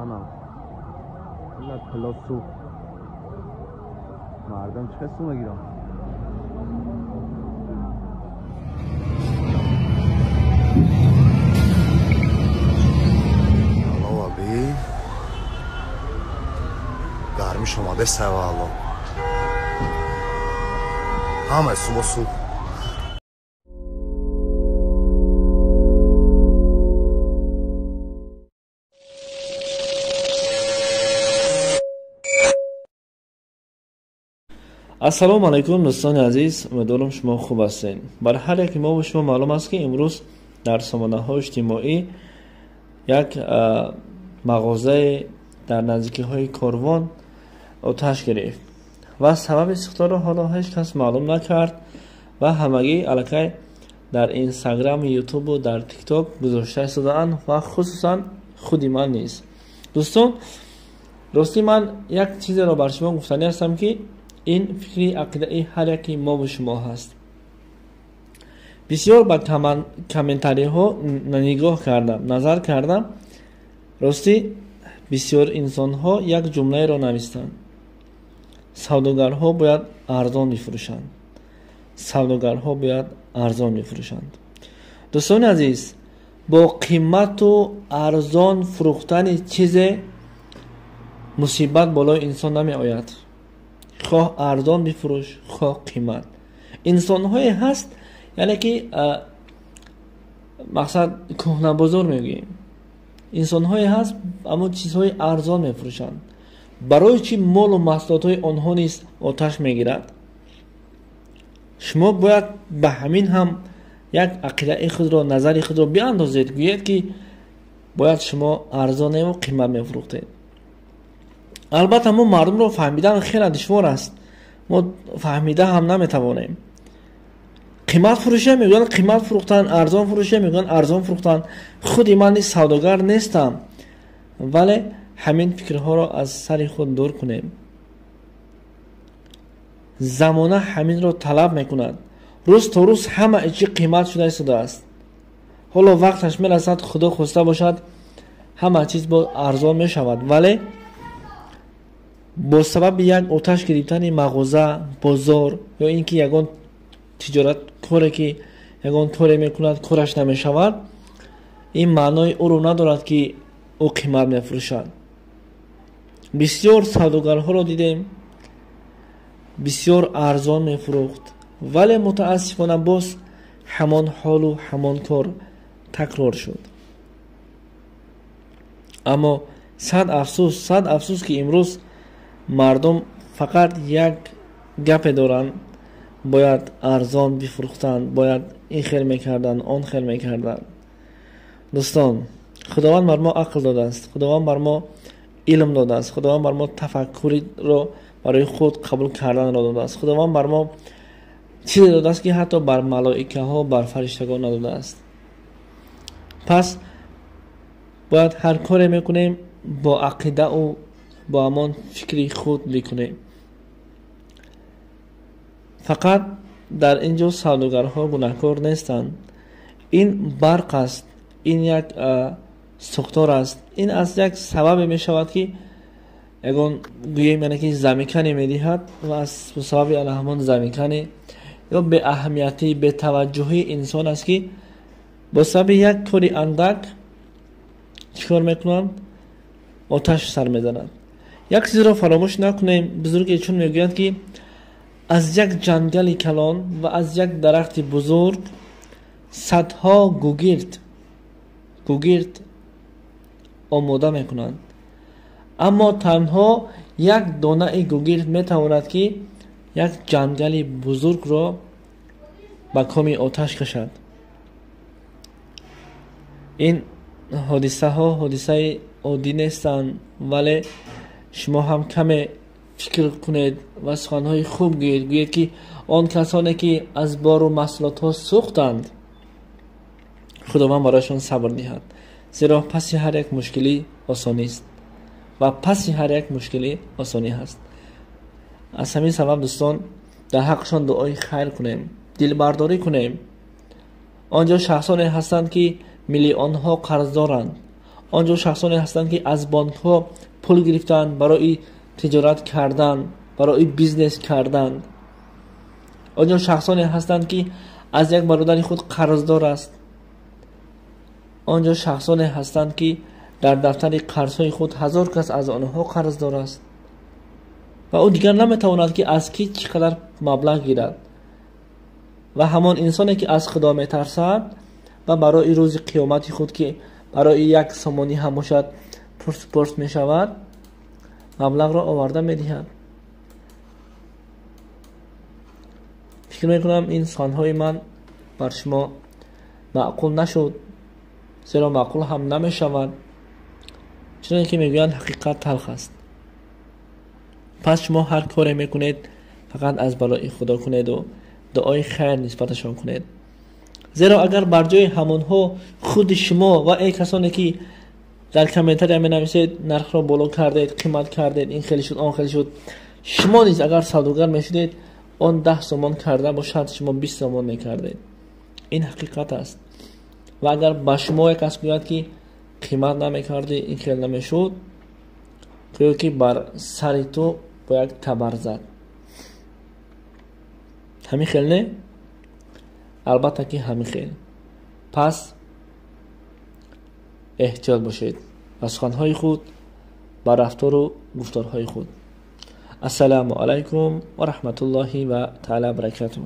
دهنم اینقدر پلاس سوخت مردم چه سو میگیرم الله abi garmiş olmadı sevalı همه صبح صبح السلام علیکم دوستان عزیز، امیدوارم شما خوب هستین. بر هر یک ما و شما معلوم است که امروز در سامانه‌های اجتماعی یک مغازه در نزدیکی های کاروان آتش گرفت و سبب سوختن را حالا هیچ کس معلوم نکرد و همگی الکی در اینستاگرام، یوتیوب و در تیک تاک گذاشته استادند و خصوصا خودی من نیست. دوستان راستی من یک چیز را بر شما گفتنی هستم که این فکری عقیده هر یکی ما و شما هست. بسیار با کامنتاری ها نگاه کردم، نظر کردم. راستی بسیار انسان ها یک جمله را نوشتند: سوداگرها باید ارزان میفروشند. سوداگرها باید ارزان میفروشند. دوستان عزیز، با قیمت و ارزان فروختن چیز مصیبت بالای انسان نمی آید. خواه ارزان بفروش، خواه قیمت. انسان های هست یعنی که مقصد کهنه بازار میگیم، انسان های هست اما چیزهای ارزان میفروشند. برای چی مال و محصولات های آنها نیست آتش میگیرد؟ شما باید به همین هم یک عقیده خود را، نظر خود را بیاندازید، گویید که باید شما ارزان و قیمت میفروختید. البته ما مردم رو فهمیدن خیلی دشوار است، ما فهمیده هم نمیتوانیم. قیمت فروشه میگن قیمت فروختن، ارزان فروشه میگن ارزان فروختن. خودی من سوداگر نیستم، ولی همین فکرها را از سر خود دور کنیم. زمانه همین را طلب میکند. روز تا روز همه چی قیمت شده است. حالا وقتش میرسد خدا خواسته باشد همه چیز با ارزان میشود، ولی با سبب یک آتش گرفتن مغازه، بازار یا اینکه یگان تجارت کاری که یگان کاری میکند کارش نمیشود، این معنای او رو ندارد که او قیمت میفروشد. بسیار سوداگرها را دیدیم بسیار ارزان میفروخت، ولی متاسفانه باز همان حال و همان کار تکرار شد. اما صد افسوس که امروز مردم فقط یک گپ دارند: باید ارزان بفروختند، باید این خیر میکردن، آن خیر میکردن. دوستان، خداوند بر ما عقل داده است، خداوند بر ما علم داده است، خداوند بر ما تفکری را برای خود قبول کردن را داده است، خداوند بر ما چیزی داده است که حتی بر ملائکه ها، بر فرشتگان نداده است. پس باید هر کاری میکنیم با عقیده و با همان فکری خود بکنیم. فقط در اینجا سوداگرها گناهکار نیستند. این برق است، این یک سوختار است. این از یک سبب می شود که اگه گوییم یعنی که زمیکنی می دهد و از سبب همان زمیکنی یا به اهمیتی، به توجهی انسان است که با سبب یک کاری اندک چیکار میکنند؟ آتش سر میزنند. یک چیز را فراموش نکنیم، بزرگی چون میگویند که از یک جنگل کلان و از یک درخت بزرگ صدها گوگرد آماده میکنند، اما تنها یک دانه گوگرد میتواند که یک جنگل بزرگ را به کام آتش کشد. این حادثه ها حادثه عادی نیستند، ولی شما هم کمی فکر کنید و سخنهای خوب گویید که آن کسانی که از بار و مسئولات ها سوختند خداوند برایشان صبر دهد، زیرا پس هر یک مشکلی آسانی است و پس هر یک مشکلی آسانی هست. از همین سبب دوستان در حقشان دعای خیر کنیم، دل برداری کنیم. آنجا شخصانی هستند که میلیون ها قرض دارند، آنجا شخصانی هستند که از بانک ها پول گرفتند برای تجارت کردن، برای بیزنس کردن. آنجا شخصانی هستند که از یک برادر خود قرضدار است. آنجا شخصانی هستند که در دفتر قرضهای خود 1000 کس از آنها قرضدار است و او دیگر نمیتواند که از کی چقدر مبلغ گیرد. و همان انسانی که از خدا میترسد و برای روز قیامت خود که برای 1 سومانی هم باشد پرس می شود، مبلغ را آورده می دهد. فکر می کنم این سخنهای من بر شما معقول نشد، زیرا معقول هم نمی شود، چون که میگویند حقیقت تلخ است. پس شما هر کاری میکنید فقط از برای خدا کنید و دعای خیر نسبتشان کنید، زیرا اگر بر جای همانها خود شما و ای کسانی که در کامنتر می نویسید نرخ را بالا کردید، قیمت کردید، این خیلی شد آن خیلی شد، شما نیز اگر سوداگر میشدید آن 10 سومان کرده باشد شما 20 سومان میکردید. این حقیقت است. و اگر با شما یک کس بگوید که قیمت نمیکردی، این خیلی نمیشد، که بر سر تو با یک تبر زد. همین خیلی نه؟ البته که همین خیلی. پس احتیاط باشید از سخنهای خود، با رفتار و گفتارهای خود. السلام علیکم و رحمت الله و تعالی برکاته.